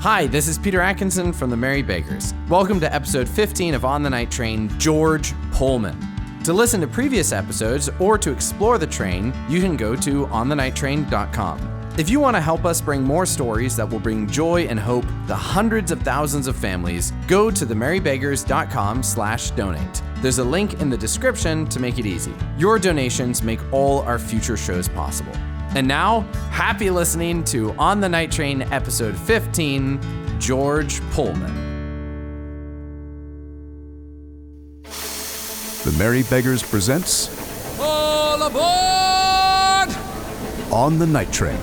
Hi, this is Peter Atkinson from the Merry Beggars. Welcome to episode 15 of On the Night Train, George Pullman. To listen to previous episodes or to explore the train, you can go to onthenighttrain.com. If you want to help us bring more stories that will bring joy and hope to hundreds of thousands of families, go to themerrybeggars.com/donate. There's a link in the description to make it easy. Your donations make all our future shows possible. And now, happy listening to On the Night Train, episode 15, George Pullman. The Merry Beggars presents All aboard! On the Night Train.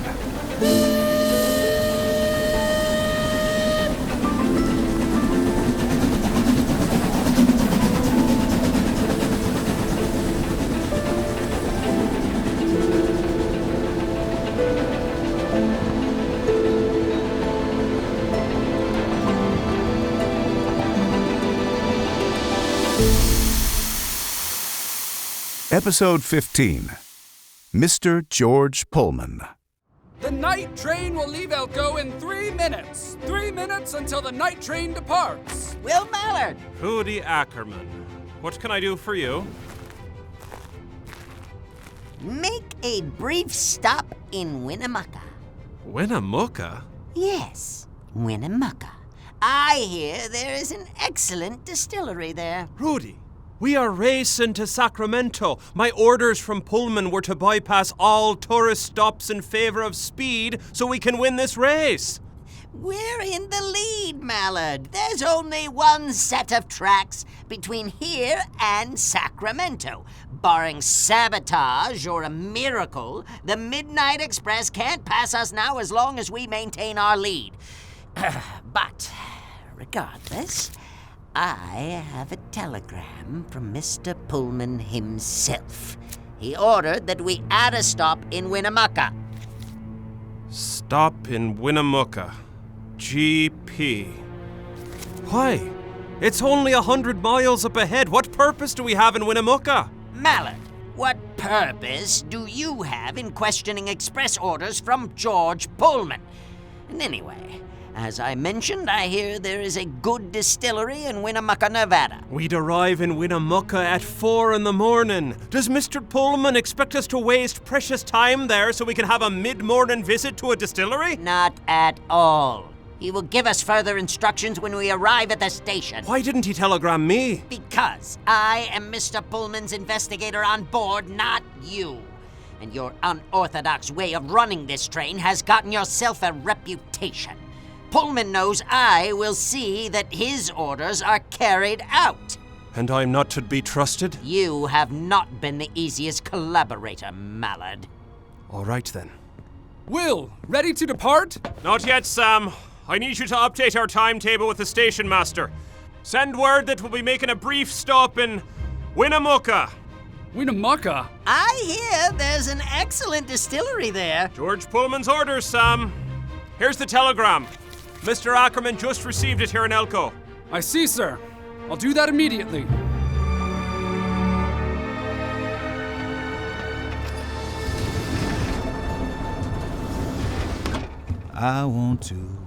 Episode 15, Mr. George Pullman. The night train will leave Elko in 3 minutes. 3 minutes until the night train departs. Will Mallard. Hooty Ackerman. What can I do for you? Make a brief stop in Winnemucca. Winnemucca? Yes, Winnemucca. I hear there is an excellent distillery there. Rudy, we are racing to Sacramento. My orders from Pullman were to bypass all tourist stops in favor of speed so we can win this race. We're in the lead, Mallard. There's only one set of tracks between here and Sacramento. Barring Sabotage or a miracle, the Midnight Express can't pass us now as long as we maintain our lead. But, regardless, I have a telegram from Mr. Pullman himself. He ordered that we add a stop in Winnemucca. Stop in Winnemucca. GP. Why? It's only 100 miles up ahead. What purpose do we have in Winnemucca? Mallard, what purpose do you have in questioning express orders from George Pullman? And anyway, as I mentioned, I hear there is a good distillery in Winnemucca, Nevada. We'd arrive in Winnemucca at 4 in the morning. Does Mr. Pullman expect us to waste precious time there so we can have a mid-morning visit to a distillery? Not at all. He will give us further instructions when we arrive at the station. Why didn't he telegram me? Because I am Mr. Pullman's investigator on board, not you. And your unorthodox way of running this train has gotten yourself a reputation. Pullman knows I will see that his orders are carried out. And I'm not to be trusted? You have not been the easiest collaborator, Mallard. All right then. Will, ready to depart? Not yet, Sam. I need you to update our timetable with the station master. Send word that we'll be making a brief stop in Winnemucca. Winnemucca? I hear there's an excellent distillery there. George Pullman's orders, Sam. Here's the telegram. Mr. Ackerman just received it here in Elko. I see, sir. I'll do that immediately. I want to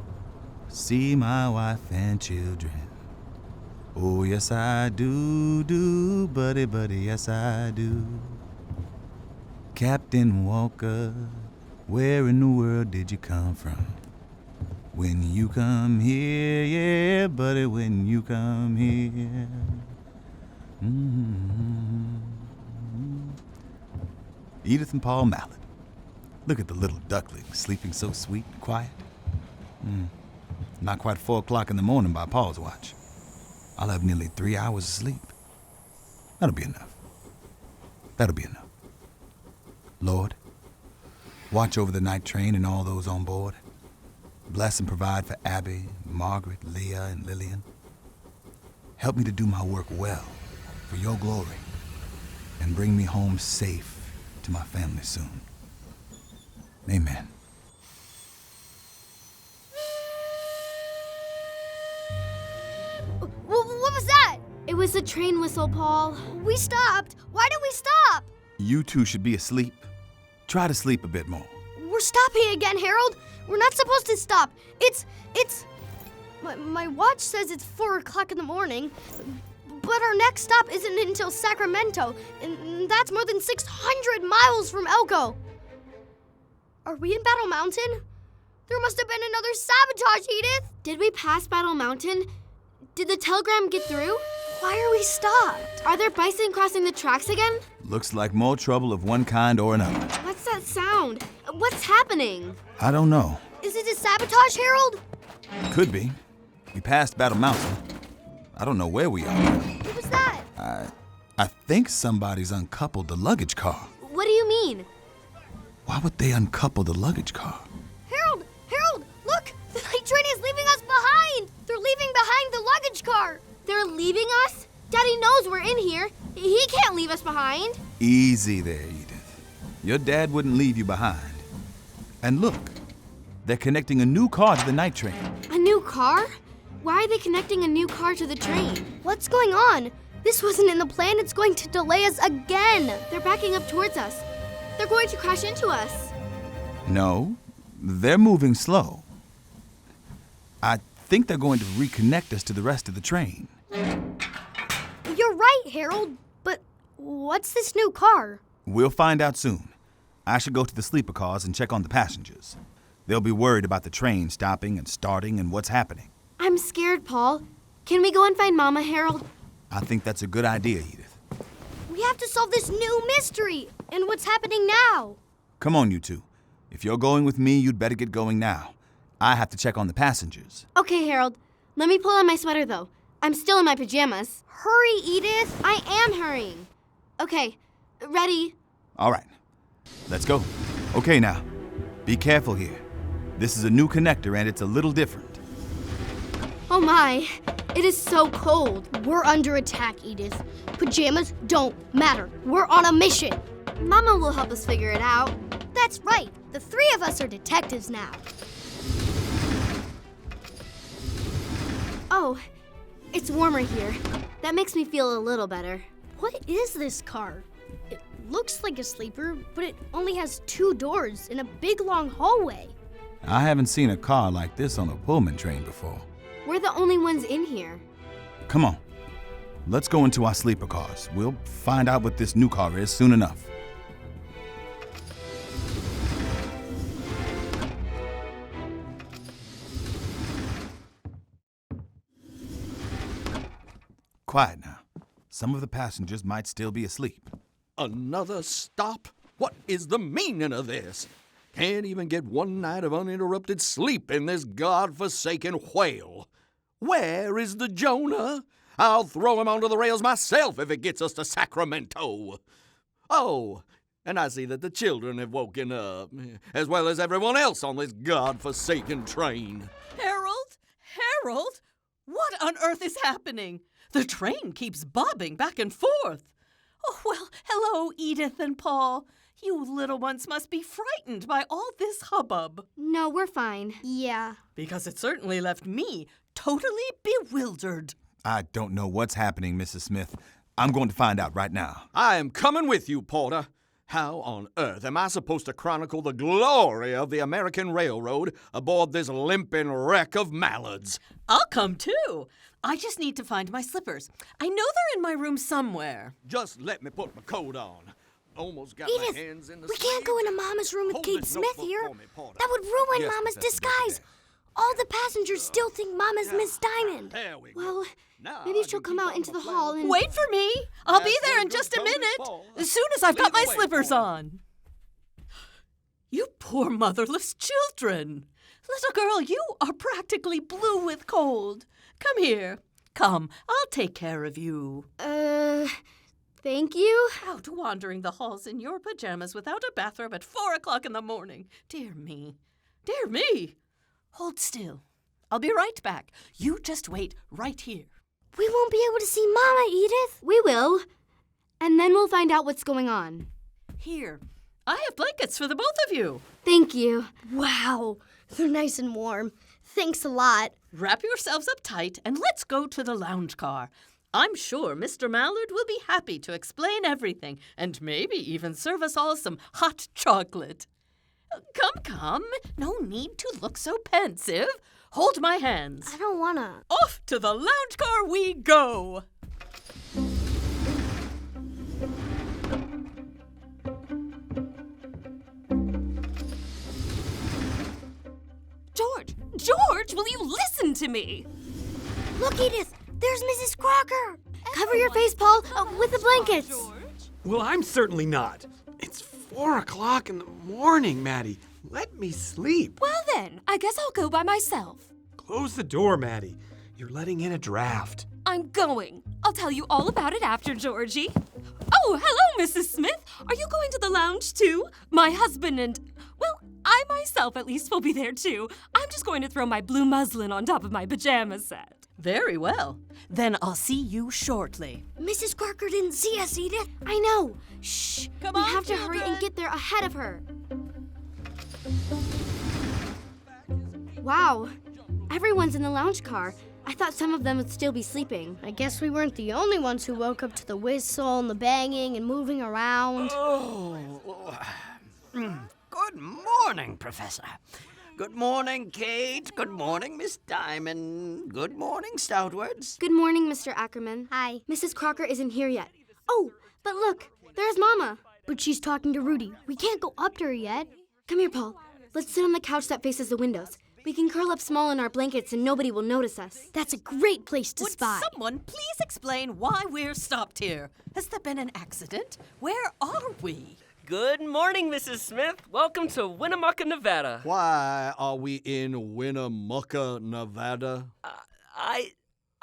see my wife and children. Oh, yes, I do, buddy, yes, I do. Captain Walker, where in the world did you come from? When you come here, yeah, buddy, when you come here. Mm-hmm. Edith and Paul Mallard. Look at the little duckling sleeping so sweet and quiet. Not quite 4 o'clock in the morning by Paul's watch. I'll have nearly 3 hours of sleep. That'll be enough. That'll be enough. Lord, watch over the night train and all those on board. Bless and provide for Abby, Margaret, Leah, and Lillian. Help me to do my work well, for your glory, and bring me home safe to my family soon. Amen. What was that? It was a train whistle, Paul. We stopped. Why did we stop? You two should be asleep. Try to sleep a bit more. We're stopping again, Harold. We're not supposed to stop. It's My watch says it's 4 o'clock in the morning, but our next stop isn't until Sacramento, and that's more than 600 miles from Elko. Are we in Battle Mountain? There must have been another sabotage, Edith! Did we pass Battle Mountain? Did the telegram get through? Why are we stopped? Are there bison crossing the tracks again? Looks like more trouble of one kind or another. What's that sound? What's happening? I don't know. Is it a sabotage, Harold? Could be. We passed Battle Mountain. I don't know where we are. What was that? I think somebody's uncoupled the luggage car. What do you mean? Why would they uncouple the luggage car? Harold, look! The night train is leaving us behind! They're leaving behind the luggage car! They're leaving us? Daddy knows we're in here. He can't leave us behind. Easy there, Edith. Your dad wouldn't leave you behind. And look, they're connecting a new car to the night train. A new car? Why are they connecting a new car to the train? What's going on? This wasn't in the plan. It's going to delay us again. They're backing up towards us. They're going to crash into us. No, they're moving slow. I think they're going to reconnect us to the rest of the train. You're right, Harold. But what's this new car? We'll find out soon. I should go to the sleeper cars and check on the passengers. They'll be worried about the train stopping and starting and what's happening. I'm scared, Paul. Can we go and find Mama, Harold? I think that's a good idea, Edith. We have to solve this new mystery. And what's happening now? Come on, you two. If you're going with me, you'd better get going now. I have to check on the passengers. Okay, Harold. Let me pull on my sweater, though. I'm still in my pajamas. Hurry, Edith. I am hurrying. Okay, ready? All right. Let's go. Okay, now. Be careful here. This is a new connector, and it's a little different. Oh my, it is so cold. We're under attack, Edith. Pajamas don't matter. We're on a mission. Mama will help us figure it out. That's right. The three of us are detectives now. Oh, it's warmer here. That makes me feel a little better. What is this car? It looks like a sleeper, but it only has 2 doors and a big long hallway. I haven't seen a car like this on a Pullman train before. We're the only ones in here. Come on. Let's go into our sleeper cars. We'll find out what this new car is soon enough. Quiet now. Some of the passengers might still be asleep. Another stop? What is the meaning of this? Can't even get one night of uninterrupted sleep in this godforsaken whale. Where is the Jonah? I'll throw him onto the rails myself if it gets us to Sacramento. Oh, and I see that the children have woken up, as well as everyone else on this godforsaken train. Harold? What on earth is happening? The train keeps bobbing back and forth. Oh, well, hello, Edith and Paul. You little ones must be frightened by all this hubbub. No, we're fine. Yeah. Because it certainly left me totally bewildered. I don't know what's happening, Mrs. Smith. I'm going to find out right now. I am coming with you, Porter. How on earth am I supposed to chronicle the glory of the American Railroad aboard this limping wreck of Mallards? I'll come too. I just need to find my slippers. I know they're in my room somewhere. Just let me put my coat on. Almost got Edith, my hands in the we can't go into Mama's room with Hold Kate this Smith notebook here. for me, Porter. That would ruin Yes, Mama's Professor disguise. Deputy. All the passengers still think Mama's Miss Diamond. There we go. Well, Now maybe I she'll can come keep out on into my the flannel hall and... Wait for me. I'll be That's there where in good just a company minute, falls. as soon as I've got Lead my the way, slippers boy. on. You poor motherless children. Little girl, you are practically blue with cold. Come here. Come, I'll take care of you. Thank you? Out wandering the halls in your pajamas without a bathrobe at 4 o'clock in the morning. Dear me. Dear me. Hold still. I'll be right back. You just wait right here. We won't be able to see Mama, Edith. We will. And then we'll find out what's going on. Here. I have blankets for the both of you. Thank you. Wow, they're nice and warm. Thanks a lot. Wrap yourselves up tight and let's go to the lounge car. I'm sure Mr. Mallard will be happy to explain everything and maybe even serve us all some hot chocolate. Come. No need to look so pensive. hold my hands. I don't wanna. Off to the lounge car we go. George, will you listen to me? Look, Edith, there's Mrs. Crocker. Cover your face, Paul, with the blankets. Well, I'm certainly not. It's 4 o'clock in the morning, Maddie. Let me sleep. Well then, I guess I'll go by myself. Close the door, Maddie. You're letting in a draft. I'm going. I'll tell you all about it after, Georgie. Oh, hello, Mrs. Smith. Are you going to the lounge too? My husband and, well, I myself at least will be there too. I'm just going to throw my blue muslin on top of my pajama set. Very well. Then I'll see you shortly. Mrs. Crocker didn't see us, Edith. I know. Shh. Come we on, have to children. hurry and get there ahead of her. Wow. Everyone's in the lounge car. I thought some of them would still be sleeping. I guess we weren't the only ones who woke up to the whistle and the banging and moving around. Good morning, Professor. Good morning, Kate. Good morning, Miss Diamond. Good morning, Stoutwards. Good morning, Mr. Ackerman. Hi. Mrs. Crocker isn't here yet. Oh, but look, there's Mama. But she's talking to Rudy. We can't go up to her yet. Come here, Paul. Let's sit on the couch that faces the windows. We can curl up small in our blankets and nobody will notice us. That's a great place to spy. Would someone please explain why we're stopped here? Has there been an accident? Where are we? Good morning, Mrs. Smith. Welcome to Winnemucca, Nevada. Why are we in Winnemucca, Nevada?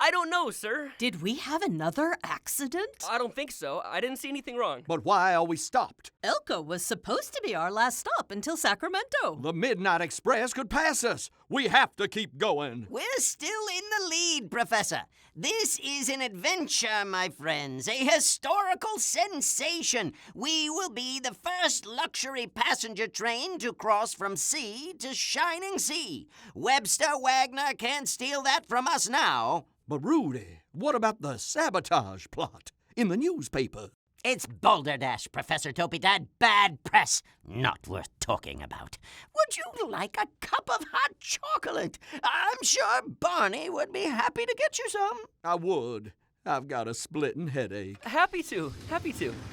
I don't know, sir. Did we have another accident? I don't think so. I didn't see anything wrong. But why are we stopped? Elko was supposed to be our last stop until Sacramento. The Midnight Express could pass us. We have to keep going. We're still in the lead, Professor. This is an adventure, my friends, a historical sensation. We will be the first luxury passenger train to cross from sea to shining sea. Webster Wagner can't steal that from us now. But Rudy, what about the sabotage plot in the newspaper? It's balderdash, Professor Topydad. Bad press. Not worth talking about. Would you like a cup of hot chocolate? I'm sure Barney would be happy to get you some. I would. I've got a splitting headache. Happy to.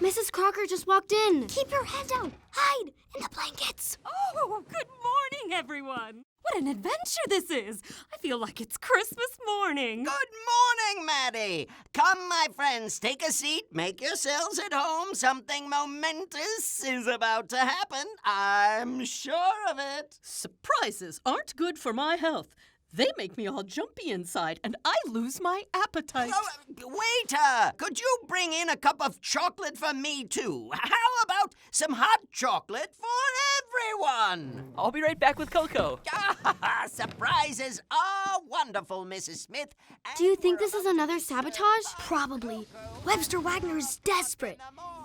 Mrs. Crocker just walked in. Keep your head down. Hide in the blankets. Oh, good morning, everyone. What an adventure this is. I feel like it's Christmas morning. Good morning, Maddie. Come, my friends, take a seat. Make yourselves at home. Something momentous is about to happen. I'm sure of it. Surprises aren't good for my health. They make me all jumpy inside, and I lose my appetite. Oh, waiter, could you bring in a cup of chocolate for me, too? How about some hot chocolate for everyone? I'll be right back with cocoa. Surprises are wonderful, Mrs. Smith. Do you think this is another sabotage? Probably. Webster Wagner is desperate.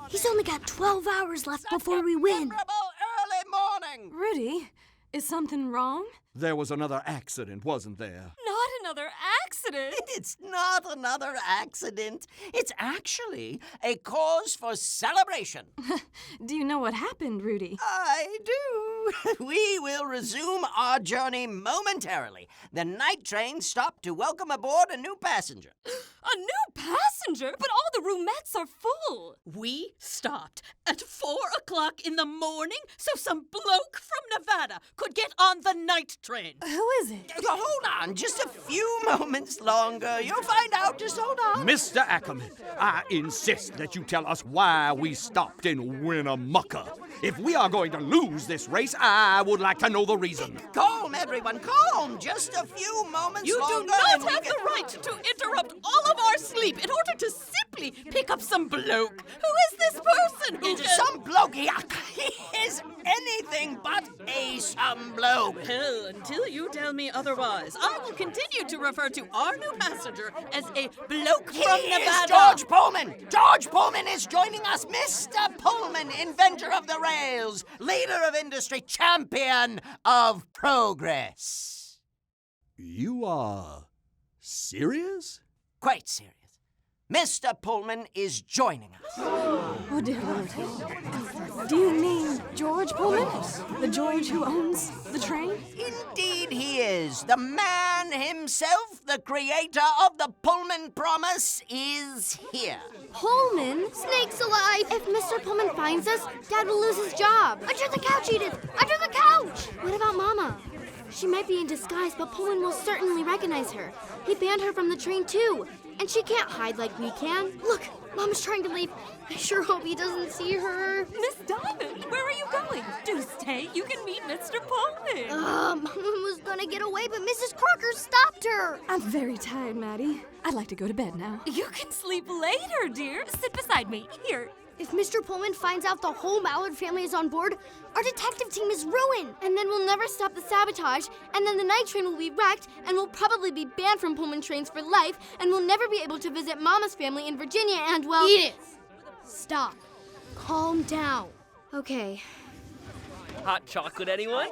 He's only got 12 hours left before we win. Early morning. Rudy, is something wrong? There was another accident, wasn't there? Not another accident. It's not another accident. It's actually a cause for celebration. Do you know what happened, Rudy? I do. We will resume our journey momentarily. The night train stopped to welcome aboard a new passenger. A new passenger? But all the roomettes are full. We stopped at 4 o'clock in the morning so some bloke from Nevada could get on the night train. Who is it? Hold on, just a few moments longer. You'll find out. Just hold on. Mr. Ackerman, I insist that you tell us why we stopped in Winnemucca. If we are going to lose this race, I would like to know the reason. Calm, everyone, calm. Just a few moments You longer. do not and we have can- the right to interrupt all of our sleep in order to simply pick up some bloke. Who is this person who Some bloke. He is anything but a some bloke. Hell, until you tell me otherwise, I will continue to refer to our new passenger as a bloke He from is Nevada. George Pullman. George Pullman is joining us. Mr. Pullman, inventor of the rails, leader of industry, champion of progress. You are serious? Quite serious. Mr. Pullman is joining us. Oh, dear Lord. Do you mean George Pullman? The George who owns the train? Indeed, he is. The man himself, the creator of the Pullman promise, is here. Pullman? Snakes alive! If Mr. Pullman finds us, Dad will lose his job. Under the couch, Edith! Under the couch! What about Mama? She might be in disguise, but Pullman will certainly recognize her. He banned her from the train, too. And she can't hide like we can. Look, Mama's trying to leave. I sure hope he doesn't see her. Miss Diamond, where are you going? Do stay. You can meet Mr. Pullman. Mama was gonna get away, but Mrs. Crocker stopped her. I'm very tired, Maddie. I'd like to go to bed now. You can sleep later, dear. Sit beside me. Here. If Mr. Pullman finds out the whole Mallard family is on board, our detective team is ruined. And then we'll never stop the sabotage, and then the night train will be wrecked, and we'll probably be banned from Pullman trains for life, and we'll never be able to visit Mama's family in Virginia, and, well... Edith! Stop. Calm down. Okay. Hot chocolate, anyone?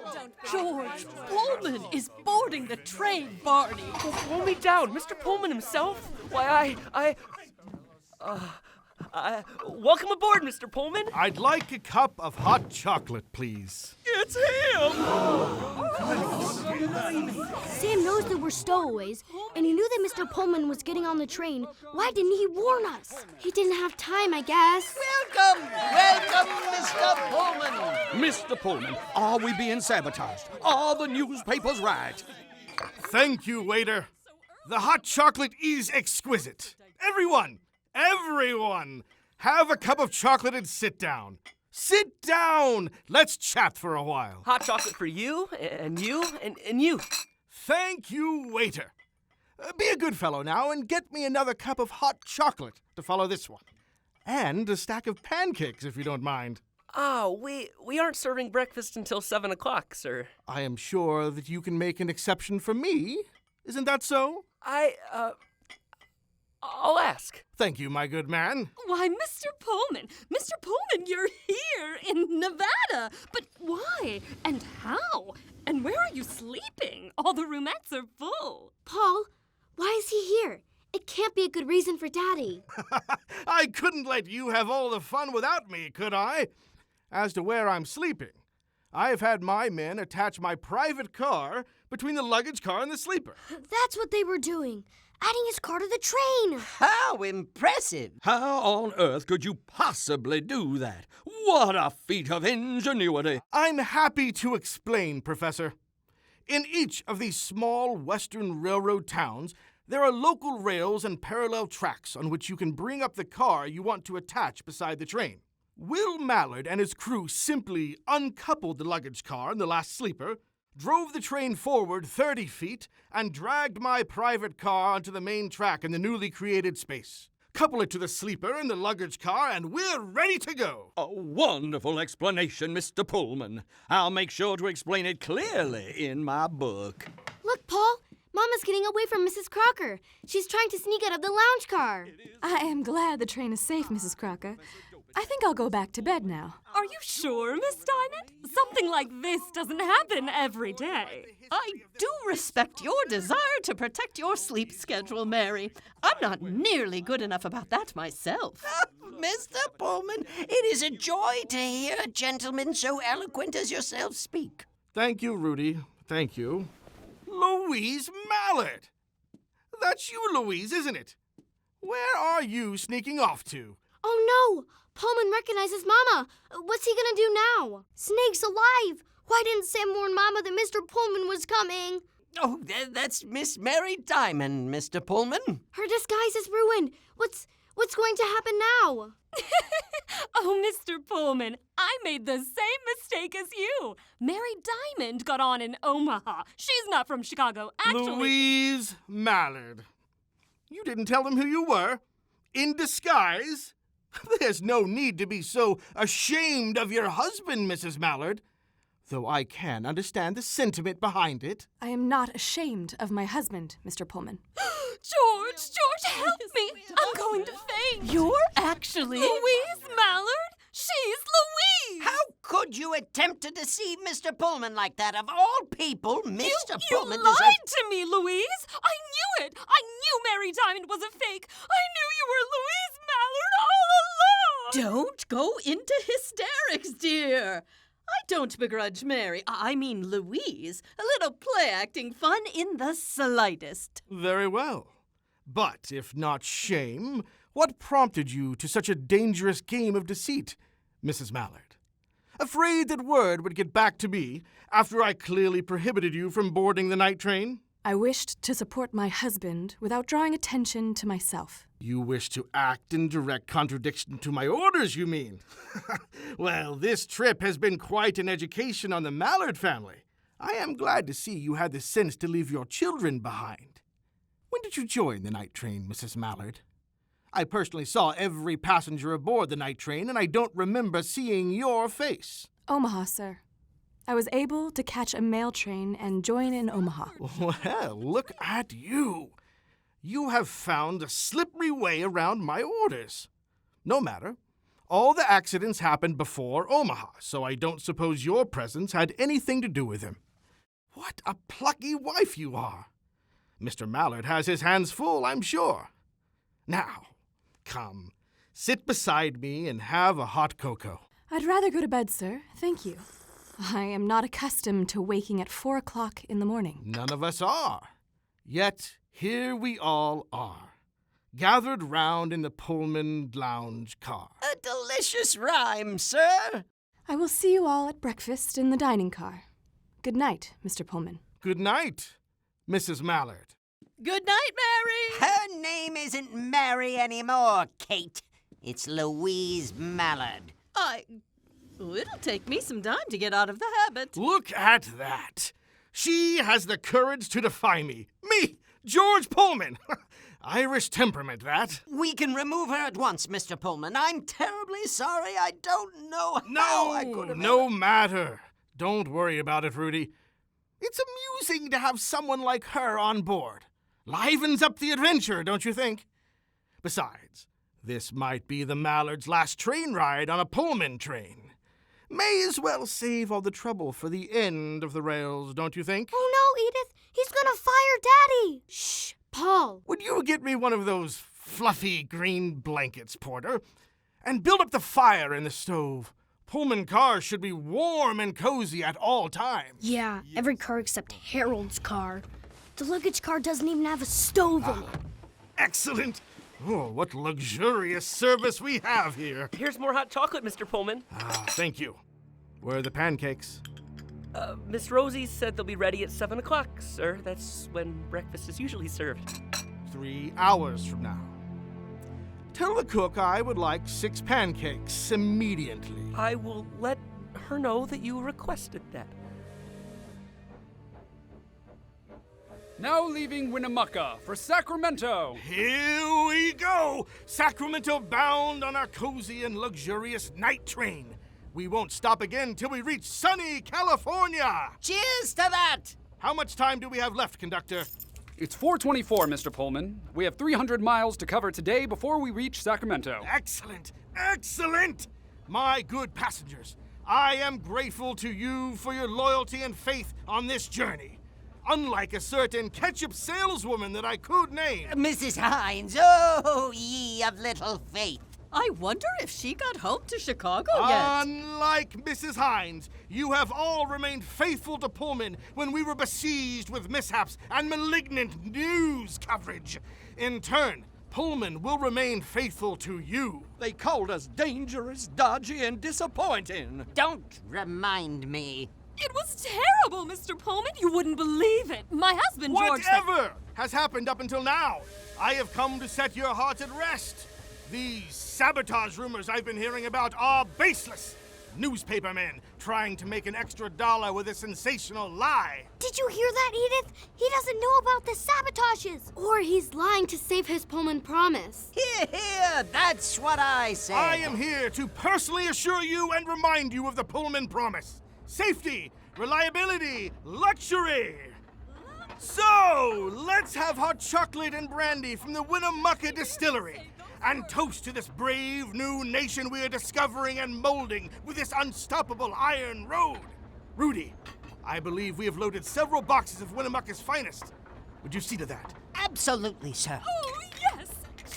George Pullman is boarding the train, Barney. Hold me down, Mr. Pullman himself? Why, welcome aboard, Mr. Pullman. I'd like a cup of hot chocolate, please. It's him! Sam knows that we're stowaways, and he knew that Mr. Pullman was getting on the train. Why didn't he warn us? He didn't have time, I guess. Welcome, Mr. Pullman. Mr. Pullman, are we being sabotaged? Are the newspapers right? Thank you, waiter. The hot chocolate is exquisite. Everyone, have a cup of chocolate and sit down. Sit down! Let's chat for a while. Hot chocolate for you, and you, and you. Thank you, waiter. Be a good fellow now and get me another cup of hot chocolate to follow this one. And a stack of pancakes, if you don't mind. Oh, we aren't serving breakfast until 7 o'clock, sir. I am sure that you can make an exception for me. Isn't that so? I'll ask. Thank you, my good man. Why, Mr. Pullman, you're here in Nevada. But why? And how? And where are you sleeping? All the roomettes are full. Paul, why is he here? It can't be a good reason for Daddy. I couldn't let you have all the fun without me, could I? As to where I'm sleeping, I've had my men attach my private car between the luggage car and the sleeper. That's what they were doing. Adding his car to the train. How impressive. How on earth could you possibly do that? What a feat of ingenuity. I'm happy to explain, Professor. In each of these small western railroad towns, there are local rails and parallel tracks on which you can bring up the car you want to attach beside the train. Will Mallard and his crew simply uncoupled the luggage car and the last sleeper, drove the train forward 30 feet, and dragged my private car onto the main track in the newly created space. Couple it to the sleeper and the luggage car, and we're ready to go. A wonderful explanation, Mr. Pullman. I'll make sure to explain it clearly in my book. Look, Paul. Mama's getting away from Mrs. Crocker. She's trying to sneak out of the lounge car. I am glad the train is safe, Mrs. Crocker. I think I'll go back to bed now. Are you sure, Miss Diamond? Something like this doesn't happen every day. I do respect your desire to protect your sleep schedule, Mary. I'm not nearly good enough about that myself. Mr. Pullman, it is a joy to hear a gentleman so eloquent as yourself speak. Thank you, Rudy. Thank you. Louise Mallard! That's you, Louise, isn't it? Where are you sneaking off to? Oh, no! Pullman recognizes Mama. What's he gonna do now? Snake's alive! Why didn't Sam warn Mama that Mr. Pullman was coming? Oh, that's Miss Mary Diamond, Mr. Pullman. Her disguise is ruined. What's going to happen now? Oh, Mr. Pullman, I made the same mistake as you. Mary Diamond got on in Omaha. She's not from Chicago, actually. Louise Mallard. You didn't tell them who you were? In disguise? There's no need to be so ashamed of your husband, Mrs. Mallard. Though I can understand the sentiment behind it. I am not ashamed of my husband, Mr. Pullman. George, help me. I'm going to faint. You're actually... Louise Mallard? She's Louise. How could you attempt to deceive Mr. Pullman like that? Of all people, Mr. Pullman You lied to me, Louise. I knew it. I knew Mary Diamond was a fake. I knew you were Louise Mallard all along. Don't go into hysterics, dear. I don't begrudge Mary, I mean Louise, a little play-acting fun in the slightest. Very well. But if not shame, what prompted you to such a dangerous game of deceit, Mrs. Mallard? Afraid that word would get back to me after I clearly prohibited you from boarding the night train? I wished to support my husband without drawing attention to myself. You wish to act in direct contradiction to my orders, you mean? Well, this trip has been quite an education on the Mallard family. I am glad to see you had the sense to leave your children behind. When did you join the night train, Mrs. Mallard? I personally saw every passenger aboard the night train, and I don't remember seeing your face. Omaha, sir. I was able to catch a mail train and join in Omaha. Well, look at you. You have found a slippery way around my orders. No matter. All the accidents happened before Omaha, so I don't suppose your presence had anything to do with them. What a plucky wife you are. Mr. Mallard has his hands full, I'm sure. Now, come, sit beside me and have a hot cocoa. I'd rather go to bed, sir. Thank you. I am not accustomed to waking at 4 o'clock in the morning. None of us are. Yet here we all are, gathered round in the Pullman lounge car. A delicious rhyme, sir. I will see you all at breakfast in the dining car. Good night, Mr. Pullman. Good night, Mrs. Mallard. Good night, Mary. Her name isn't Mary anymore, Kate. It's Louise Mallard. It'll take me some time to get out of the habit. Look at that. She has the courage to defy me. Me, George Pullman. Irish temperament, that. We can remove her at once, Mr. Pullman. I'm terribly sorry. I don't know how I could have... No matter. Don't worry about it, Rudy. It's amusing to have someone like her on board. Livens up the adventure, don't you think? Besides, this might be the Mallards' last train ride on a Pullman train. May as well save all the trouble for the end of the rails, don't you think? Oh no, Edith! He's gonna fire Daddy! Shh, Paul! Would you get me one of those fluffy green blankets, Porter? And build up the fire in the stove. Pullman cars should be warm and cozy at all times. Yeah, every car except Harold's car. The luggage car doesn't even have a stove in it. Excellent! Oh, what luxurious service we have here. Here's more hot chocolate, Mr. Pullman. Thank you. Where are the pancakes? Miss Rosie said they'll be ready at 7 o'clock, sir. That's when breakfast is usually served. 3 hours from now. Tell the cook I would like 6 pancakes immediately. I will let her know that you requested that. Now leaving Winnemucca for Sacramento. Here we go! Sacramento bound on our cozy and luxurious night train. We won't stop again till we reach sunny California! Cheers to that! How much time do we have left, conductor? It's 4:24, Mr. Pullman. We have 300 miles to cover today before we reach Sacramento. Excellent! Excellent! My good passengers, I am grateful to you for your loyalty and faith on this journey. Unlike a certain ketchup saleswoman that I could name. Mrs. Hines, oh, ye of little faith. I wonder if she got home to Chicago yet. Unlike Mrs. Hines, you have all remained faithful to Pullman when we were besieged with mishaps and malignant news coverage. In turn, Pullman will remain faithful to you. They called us dangerous, dodgy, and disappointing. Don't remind me. It was terrible, Mr. Pullman. You wouldn't believe it. My husband, George... Whatever has happened up until now, I have come to set your heart at rest. These sabotage rumors I've been hearing about are baseless. Newspapermen trying to make an extra $1 with a sensational lie. Did you hear that, Edith? He doesn't know about the sabotages. Or he's lying to save his Pullman promise. Hear, hear, that's what I say. I am here to personally assure you and remind you of the Pullman promise. Safety, reliability, luxury. So, let's have hot chocolate and brandy from the Winnemucca distillery and toast to this brave new nation we are discovering and molding with this unstoppable iron road. Rudy, I believe we have loaded several boxes of Winnemucca's finest. Would you see to that? Absolutely, sir. Oh, yes!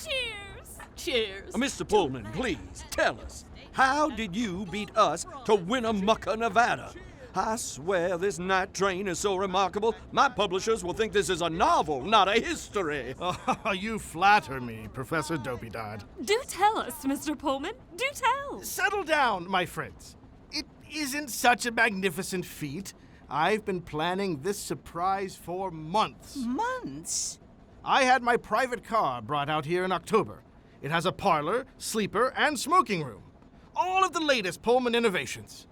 Cheers! Cheers. Mr. Pullman, please, tell us, How did you beat us to Winnemucca, Nevada? I swear this night train is so remarkable, my publishers will think this is a novel, not a history. Oh, you flatter me, Professor Dopey-Dod. Do tell us, Mr. Pullman. Do tell. Settle down, my friends. It isn't such a magnificent feat. I've been planning this surprise for months. Months? I had my private car brought out here in October. It has a parlor, sleeper, and smoking room. All of the latest Pullman innovations.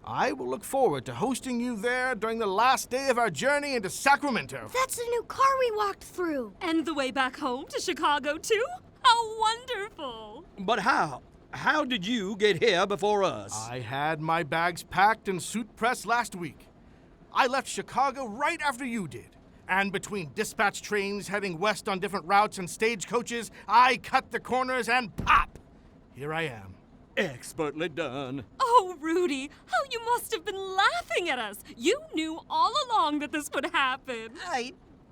I will look forward to hosting you there during the last day of our journey into Sacramento. That's the new car we walked through. And the way back home to Chicago, too? How wonderful! But how? How did you get here before us? I had my bags packed and suit pressed last week. I left Chicago right after you did. And between dispatch trains heading west on different routes and stagecoaches, I cut the corners and pop! Here I am. Expertly done. Oh, Rudy, how you must have been laughing at us. You knew all along that this would happen.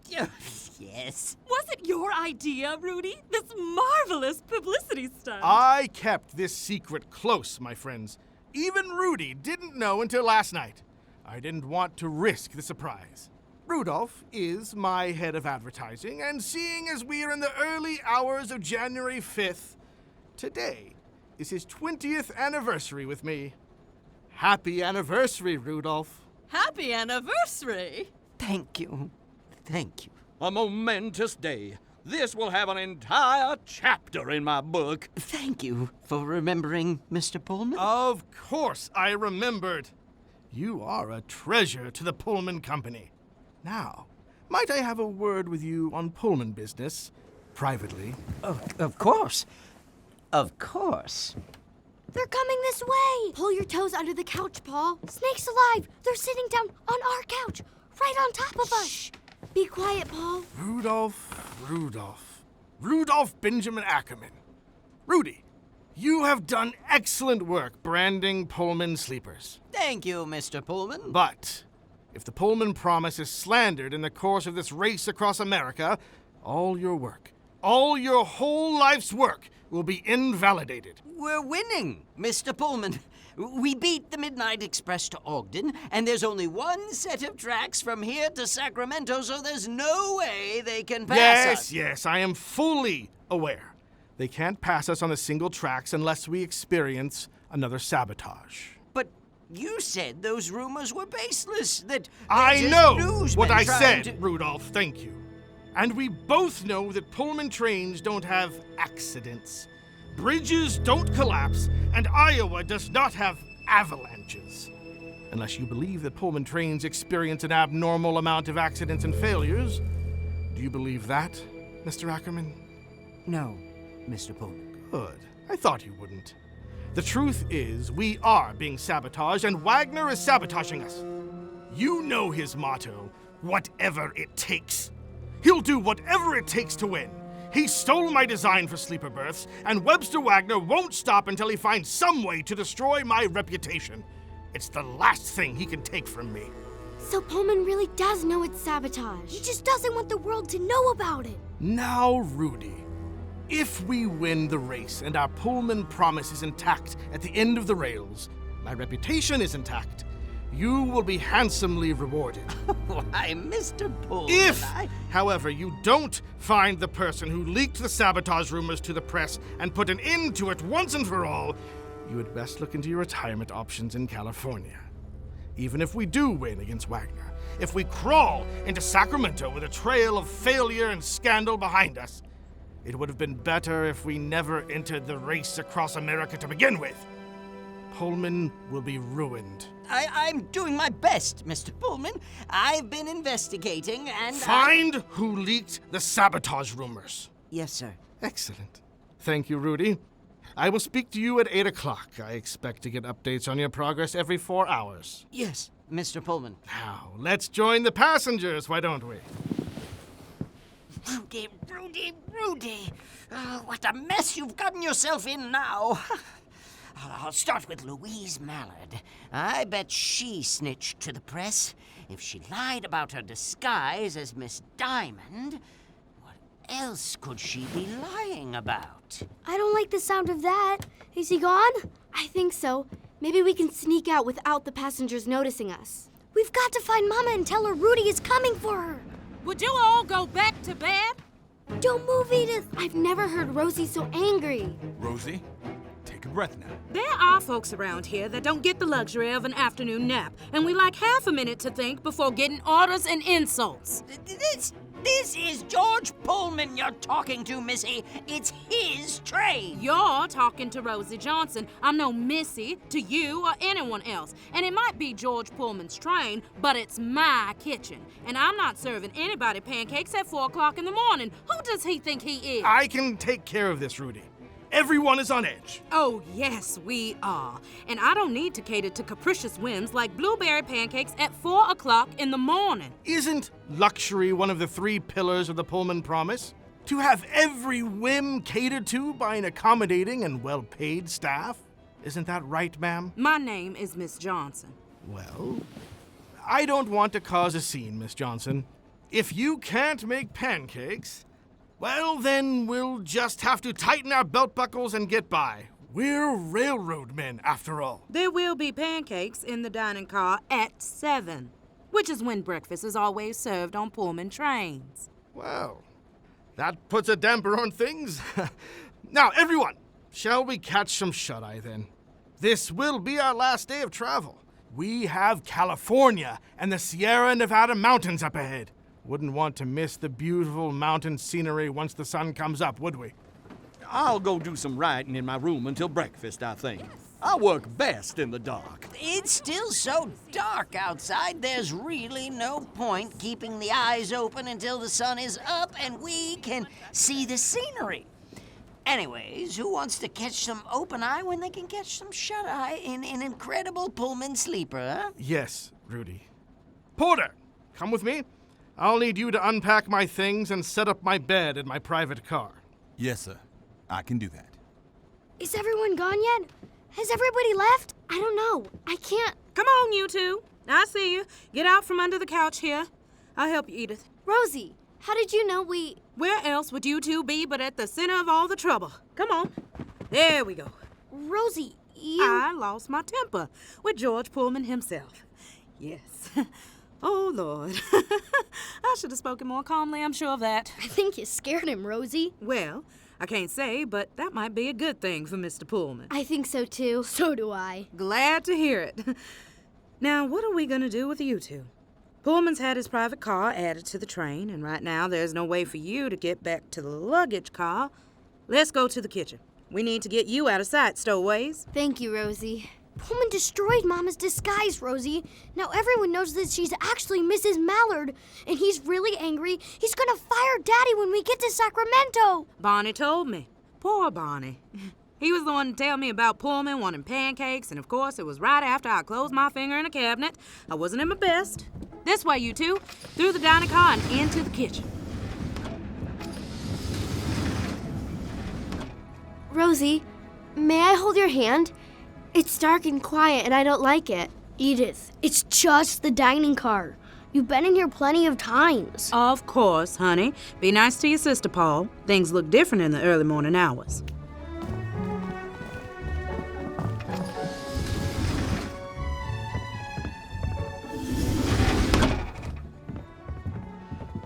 Yes. Was it your idea, Rudy? This marvelous publicity stunt? I kept this secret close, my friends. Even Rudy didn't know until last night. I didn't want to risk the surprise. Rudolph is my head of advertising, and seeing as we are in the early hours of January 5th, today is his 20th anniversary with me. Happy anniversary, Rudolph. Happy anniversary! Thank you. Thank you. A momentous day. This will have an entire chapter in my book. Thank you for remembering, Mr. Pullman. Of course I remembered. You are a treasure to the Pullman Company. Now, might I have a word with you on Pullman business, privately? Of course. Of course. They're coming this way. Pull your toes under the couch, Paul. Snake's alive. They're sitting down on our couch, right on top of us. Shh. Be quiet, Paul. Rudolph Benjamin Ackerman. Rudy, you have done excellent work branding Pullman sleepers. Thank you, Mr. Pullman. But if the Pullman promise is slandered in the course of this race across America, all your work, all your whole life's work, will be invalidated. We're winning, Mr. Pullman. We beat the Midnight Express to Ogden, and there's only one set of tracks from here to Sacramento, so there's no way they can pass us. Yes, I am fully aware. They can't pass us on the single tracks unless we experience another sabotage. But you said those rumors were baseless, that I know newsmen what I trying said, to... Rudolph, thank you. And we both know that Pullman trains don't have accidents. Bridges don't collapse, and Iowa does not have avalanches. Unless you believe that Pullman trains experience an abnormal amount of accidents and failures. Do you believe that, Mr. Ackerman? No, Mr. Pullman. Good. I thought you wouldn't. The truth is, we are being sabotaged, and Wagner is sabotaging us. You know his motto, whatever it takes. He'll do whatever it takes to win. He stole my design for sleeper berths, and Webster Wagner won't stop until he finds some way to destroy my reputation. It's the last thing he can take from me. So Pullman really does know it's sabotage. He just doesn't want the world to know about it. Now, Rudy, if we win the race and our Pullman promise is intact at the end of the rails, my reputation is intact, you will be handsomely rewarded. Why, Mr. Pullman, If, however, you don't find the person who leaked the sabotage rumors to the press and put an end to it once and for all, you had best look into your retirement options in California. Even if we do win against Wagner, if we crawl into Sacramento with a trail of failure and scandal behind us, it would have been better if we never entered the race across America to begin with. Pullman will be ruined. I'm doing my best, Mr. Pullman. I've been investigating and Find who leaked the sabotage rumors. Yes, sir. Excellent. Thank you, Rudy. I will speak to you at 8 o'clock. I expect to get updates on your progress every 4 hours. Yes, Mr. Pullman. Now, let's join the passengers, why don't we? Rudy. Oh, what a mess you've gotten yourself in now. I'll start with Louise Mallard. I bet she snitched to the press. If she lied about her disguise as Miss Diamond, what else could she be lying about? I don't like the sound of that. Is he gone? I think so. Maybe we can sneak out without the passengers noticing us. We've got to find Mama and tell her Rudy is coming for her. Would you all go back to bed? Don't move, Edith. I've never heard Rosie so angry. Rosie, take a breath now. There are folks around here that don't get the luxury of an afternoon nap, and we like half a minute to think before getting orders and insults. This is George Pullman you're talking to, Missy. It's his train. You're talking to Rosie Johnson. I'm no Missy to you or anyone else. And it might be George Pullman's train, but it's my kitchen. And I'm not serving anybody pancakes at 4 o'clock in the morning. Who does he think he is? I can take care of this, Rudy. Everyone is on edge. Oh, yes, we are. And I don't need to cater to capricious whims like blueberry pancakes at 4 o'clock in the morning. Isn't luxury one of the 3 pillars of the Pullman promise? To have every whim catered to by an accommodating and well-paid staff? Isn't that right, ma'am? My name is Miss Johnson. Well, I don't want to cause a scene, Miss Johnson. If you can't make pancakes, well, then we'll just have to tighten our belt buckles and get by. We're railroad men, after all. There will be pancakes in the dining car at 7, which is when breakfast is always served on Pullman trains. Well, that puts a damper on things. Now, everyone, shall we catch some shut-eye then? This will be our last day of travel. We have California and the Sierra Nevada mountains up ahead. Wouldn't want to miss the beautiful mountain scenery once the sun comes up, would we? I'll go do some writing in my room until breakfast, I think. I work best in the dark. It's still so dark outside, there's really no point keeping the eyes open until the sun is up and we can see the scenery. Anyways, who wants to catch some open eye when they can catch some shut eye in an incredible Pullman sleeper, huh? Yes, Rudy. Porter, come with me. I'll need you to unpack my things and set up my bed in my private car. Yes, sir. I can do that. Is everyone gone yet? Has everybody left? I don't know. I can't. Come on, you two. I see you. Get out from under the couch here. I'll help you, Edith. Rosie, how did you know we... Where else would you two be but at the center of all the trouble? Come on. There we go. Rosie, you... I lost my temper with George Pullman himself. Yes. Oh, Lord. I should have spoken more calmly, I'm sure of that. I think you scared him, Rosie. Well, I can't say, but that might be a good thing for Mr. Pullman. I think so, too. So do I. Glad to hear it. Now, what are we going to do with you two? Pullman's had his private car added to the train, and right now there's no way for you to get back to the luggage car. Let's go to the kitchen. We need to get you out of sight, stowaways. Thank you, Rosie. Pullman destroyed Mama's disguise, Rosie. Now everyone knows that she's actually Mrs. Mallard, and he's really angry. He's gonna fire Daddy when we get to Sacramento. Bonnie told me. Poor Bonnie. He was the one to tell me about Pullman wanting pancakes, and of course it was right after I closed my finger in a cabinet. I wasn't at my best. This way, you two. Through the dining car and into the kitchen. Rosie, may I hold your hand? It's dark and quiet, and I don't like it. Edith, it's just the dining car. You've been in here plenty of times. Of course, honey. Be nice to your sister, Paul. Things look different in the early morning hours.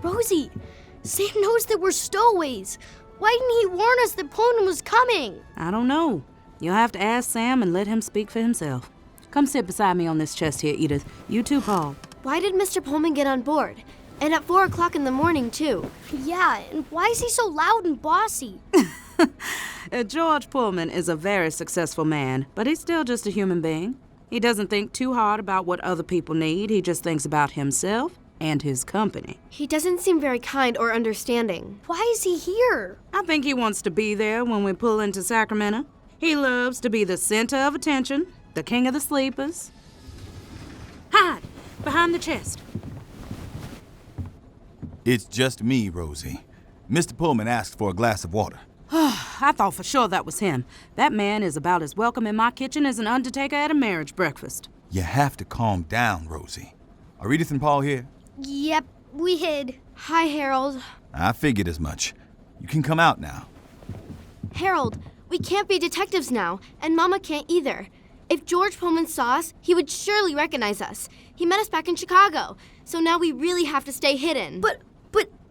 Rosie, Sam knows that we're stowaways. Why didn't he warn us that Pullman was coming? I don't know. You'll have to ask Sam and let him speak for himself. Come sit beside me on this chest here, Edith. You too, Paul. Why did Mr. Pullman get on board? And at 4 o'clock in the morning, too. Yeah, and why is he so loud and bossy? George Pullman is a very successful man, but he's still just a human being. He doesn't think too hard about what other people need. He just thinks about himself and his company. He doesn't seem very kind or understanding. Why is he here? I think he wants to be there when we pull into Sacramento. He loves to be the center of attention, the king of the sleepers. Hide behind the chest. It's just me, Rosie. Mr. Pullman asked for a glass of water. I thought for sure that was him. That man is about as welcome in my kitchen as an undertaker at a marriage breakfast. You have to calm down, Rosie. Are Edith and Paul here? Yep, we hid. Hi, Harold. I figured as much. You can come out now. Harold, We can't be detectives now, and Mama can't either. If George Pullman saw us, he would surely recognize us. He met us back in Chicago, so now we really have to stay hidden. But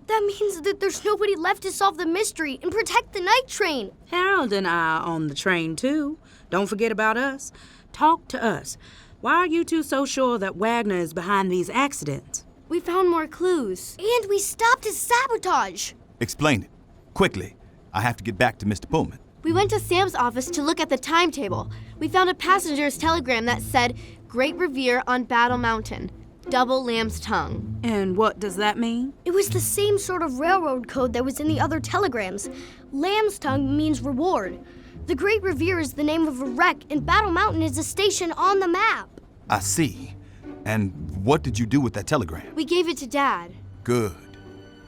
that means that there's nobody left to solve the mystery and protect the night train. Harold and I are on the train, too. Don't forget about us. Talk to us. Why are you two so sure that Wagner is behind these accidents? We found more clues. And we stopped his sabotage. Explain it. Quickly. I have to get back to Mr. Pullman. We went to Sam's office to look at the timetable. We found a passenger's telegram that said, Great Revere on Battle Mountain. Double lamb's tongue. And what does that mean? It was the same sort of railroad code that was in the other telegrams. Lamb's tongue means reward. The Great Revere is the name of a wreck, and Battle Mountain is a station on the map. I see. And what did you do with that telegram? We gave it to Dad. Good.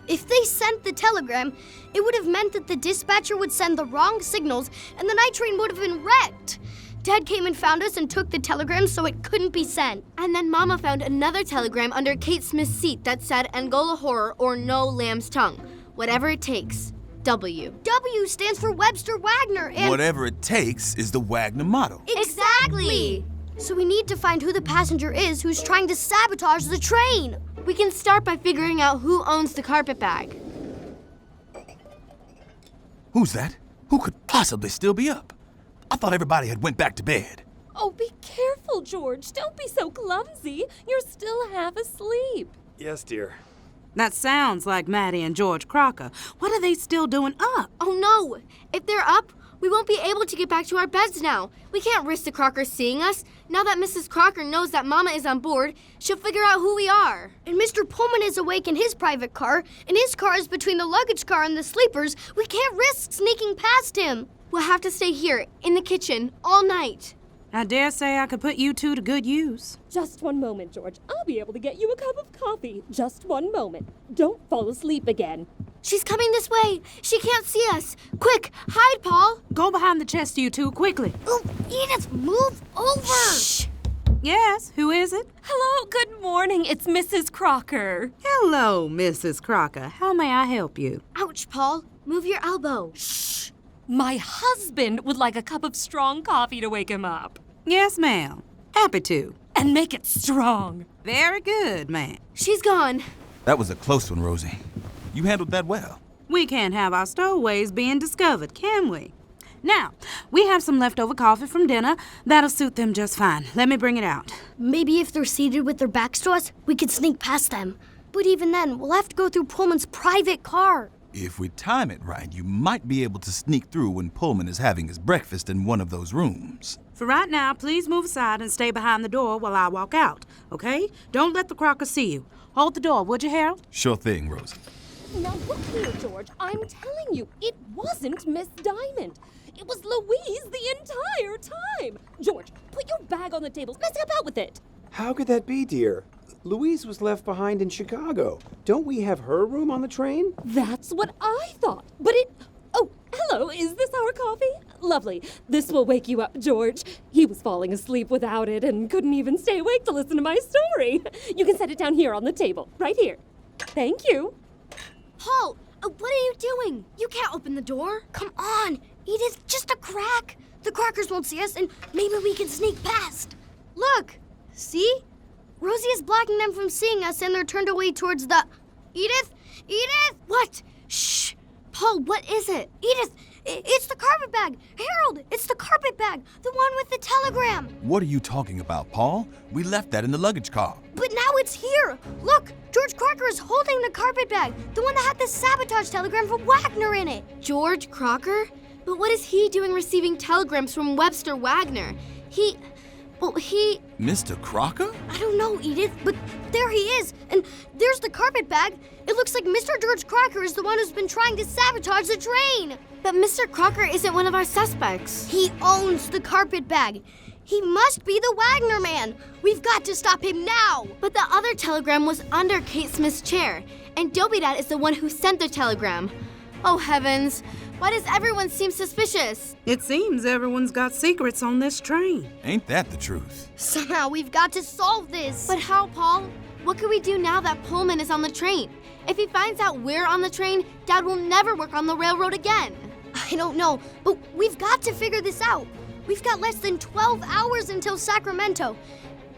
If they sent the telegram, it would have meant that the dispatcher would send the wrong signals, and the night train would have been wrecked. Dad came and found us and took the telegram so it couldn't be sent. And then Mama found another telegram under Kate Smith's seat that said Angola Horror or No Lamb's Tongue. Whatever it takes. W. W stands for Webster Wagner and... Whatever it takes is the Wagner motto. Exactly! So we need to find who the passenger is who's trying to sabotage the train. We can start by figuring out who owns the carpet bag. Who's that? Who could possibly still be up? I thought everybody had went back to bed. Oh, be careful, George. Don't be so clumsy. You're still half asleep. Yes, dear. That sounds like Maddie and George Crocker. What are they still doing up? Oh, no. If they're up, we won't be able to get back to our beds now. We can't risk the Crockers seeing us. Now that Mrs. Crocker knows that Mama is on board, she'll figure out who we are. And Mr. Pullman is awake in his private car, and his car is between the luggage car and the sleepers. We can't risk sneaking past him. We'll have to stay here, in the kitchen, all night. I dare say I could put you two to good use. Just one moment, George. I'll be able to get you a cup of coffee. Just one moment. Don't fall asleep again. She's coming this way. She can't see us. Quick, hide, Paul. Go behind the chest, you two, quickly. Oh, Edith, move over. Shh. Yes, who is it? Hello, good morning. It's Mrs. Crocker. Hello, Mrs. Crocker. How may I help you? Ouch, Paul. Move your elbow. Shh. My husband would like a cup of strong coffee to wake him up. Yes, ma'am. Happy to. And make it strong. Very good, ma'am. She's gone. That was a close one, Rosie. You handled that well. We can't have our stowaways being discovered, can we? Now, we have some leftover coffee from dinner. That'll suit them just fine. Let me bring it out. Maybe if they're seated with their backs to us, we could sneak past them. But even then, we'll have to go through Pullman's private car. If we time it right, you might be able to sneak through when Pullman is having his breakfast in one of those rooms. For right now, please move aside and stay behind the door while I walk out, okay? Don't let the Crockers see you. Hold the door, would you, Harold? Sure thing, Rosie. Now look here, George. I'm telling you, it wasn't Miss Diamond. It was Louise the entire time. George, put your bag on the table. Mess about with it. How could that be, dear? Louise was left behind in Chicago. Don't we have her room on the train? That's what I thought. But it... Oh, hello. Is this our coffee? Lovely. This will wake you up, George. He was falling asleep without it and couldn't even stay awake to listen to my story. You can set it down here on the table. Right here. Thank you. Paul, what are you doing? You can't open the door. Come on. Edith, just a crack. The Crockers won't see us, and maybe we can sneak past. Look. See? Rosie is blocking them from seeing us, and they're turned away towards the... Edith? Edith? What? Shh. Paul, what is it? Edith, it's the carpet bag. Harold, it's the carpet bag. The one with the telegram. What are you talking about, Paul? We left that in the luggage car. But now it's here. Look, George Crocker is holding the carpet bag. The one that had the sabotage telegram from Wagner in it. George Crocker? But what is he doing receiving telegrams from Webster Wagner? He... Mr. Crocker? I don't know, Edith, but there he is. And there's the carpet bag. It looks like Mr. George Crocker is the one who's been trying to sabotage the train. But Mr. Crocker isn't one of our suspects. He owns the carpet bag. He must be the Wagner man. We've got to stop him now. But the other telegram was under Kate Smith's chair. And Dopey Dad is the one who sent the telegram. Oh, heavens. Why does everyone seem suspicious? It seems everyone's got secrets on this train. Ain't that the truth? Somehow we've got to solve this. But how, Paul? What can we do now that Pullman is on the train? If he finds out we're on the train, Dad will never work on the railroad again. I don't know, but we've got to figure this out. We've got less than 12 hours until Sacramento.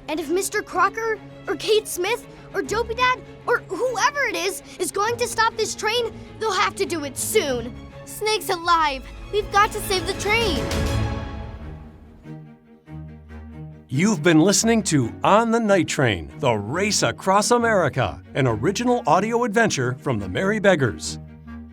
And if Mr. Crocker or Kate Smith or Dopey Dad or whoever it is going to stop this train, they'll have to do it soon. Snake's alive. We've got to save the train. You've been listening to On the Night Train, the race across America, an original audio adventure from the Merry Beggars.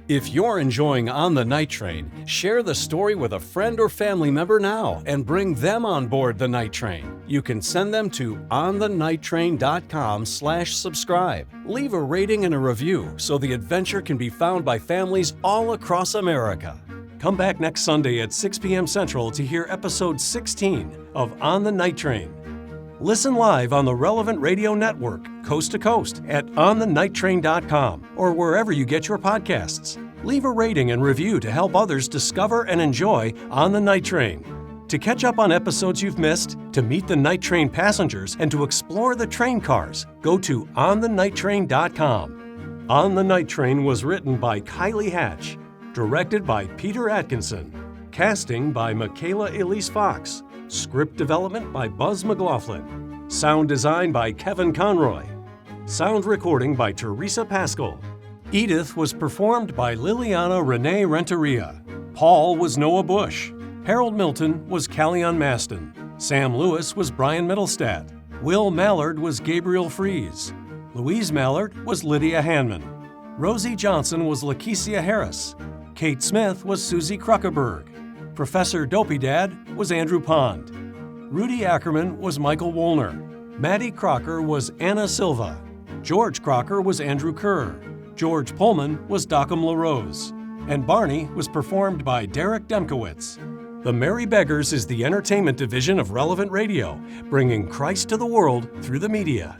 If you're enjoying On the Night Train, share the story with a friend or family member now and bring them on board the Night Train. You can send them to onthenighttrain.com/subscribe. Leave a rating and a review so the adventure can be found by families all across America. Come back next Sunday at 6 p.m. Central to hear episode 16 of On the Night Train. Listen live on the relevant radio network, coast to coast, at onthenighttrain.com or wherever you get your podcasts. Leave a rating and review to help others discover and enjoy On the Night Train. To catch up on episodes you've missed, to meet the Night Train passengers, and to explore the train cars, go to onthenighttrain.com. On the Night Train was written by Kylie Hatch, directed by Peter Atkinson, casting by Michaela Elise Fox, script development by Buzz McLaughlin, sound design by Kevin Conroy, sound recording by Teresa Pascal. Edith was performed by Liliana Renee Renteria. Paul was Noah Bush. Harold Milton was Callion Maston. Sam Lewis was Brian Middlestadt. Will Mallard was Gabriel Fries. Louise Mallard was Lydia Hanman. Rosie Johnson was Lakecia Harris. Kate Smith was Susie Kruckerberg. Professor Dopey Dad was Andrew Pond. Rudy Ackerman was Michael Woolner. Maddie Crocker was Anna Silva. George Crocker was Andrew Kerr. George Pullman was Dockham LaRose. And Barney was performed by Derek Demkowitz. The Merry Beggars is the entertainment division of Relevant Radio, bringing Christ to the world through the media.